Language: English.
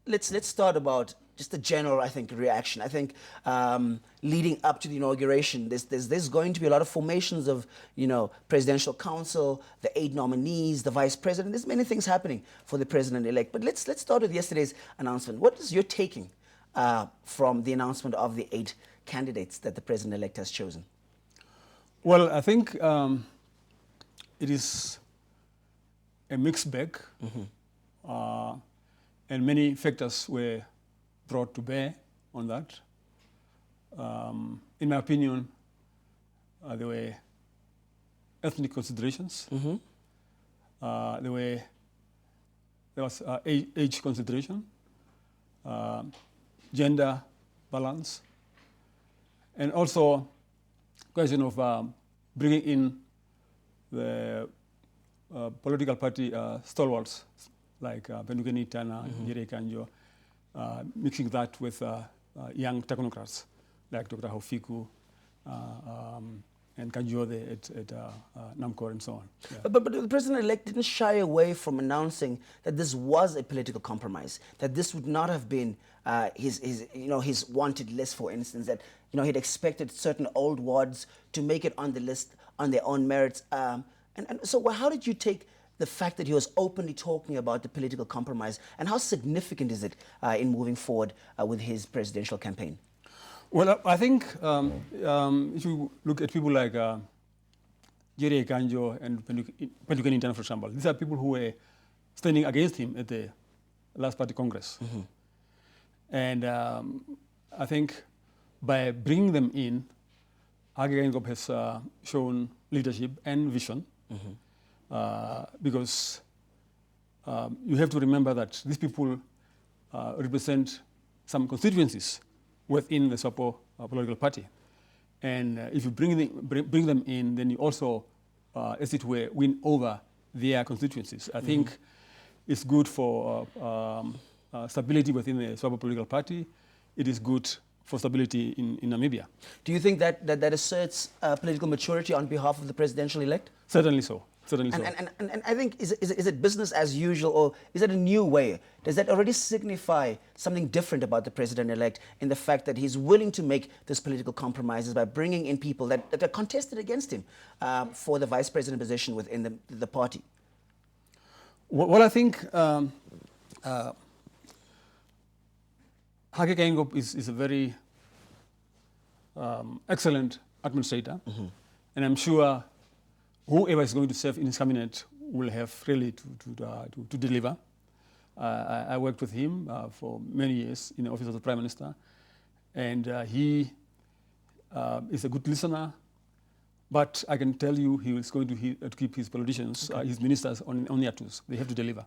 let's start about just the general, I think, reaction. I think leading up to the inauguration, there's going to be a lot of formations of, presidential council, the 8 nominees, the vice president. There's many things happening for the president-elect. But let's start with yesterday's announcement. What is your taking from the announcement of the 8 candidates that the president-elect has chosen? Well, I think it is a mixed bag. Mm-hmm. And many factors were brought to bear on that. In my opinion, there were ethnic considerations. Mm-hmm. There was age consideration, gender balance, and also question of bringing in the political party stalwarts like Benugeni Tana, Jere Kanjo, mixing that with young technocrats like Dr. Haufiku and Kanjode at Namcor and so on. Yeah. But the president-elect didn't shy away from announcing that this was a political compromise, that this would not have been his wanted list, for instance, that he'd expected certain old wards to make it on the list on their own merits. And so how did you take the fact that he was openly talking about the political compromise, and how significant is it in moving forward with his presidential campaign? Well, I think if you look at people like Jere Kanjo and Pendukeni Intana, for example, these are people who were standing against him at the last party congress. Mm-hmm. And I think by bringing them in, Hage Geingob has shown leadership and vision. Mm-hmm. Because you have to remember that these people represent some constituencies within the SWAPO political party. And if you bring them in, then you also, as it were, win over their constituencies. I think it's good for stability within the SWAPO political party. It is good for stability in Namibia. Do you think that asserts political maturity on behalf of the presidential elect? Certainly so. Certainly so. And I think, is it business as usual, or is it a new way? Does that already signify something different about the president-elect in the fact that he's willing to make these political compromises by bringing in people that are contested against him for the vice president position within the party? Well, I think Hage Geingob is a very excellent administrator, mm-hmm. and I'm sure whoever is going to serve in his cabinet will have really to deliver. I worked with him for many years in the office of the Prime Minister, and he is a good listener. But I can tell you he is going to keep his politicians, his ministers on their toes. They have to deliver.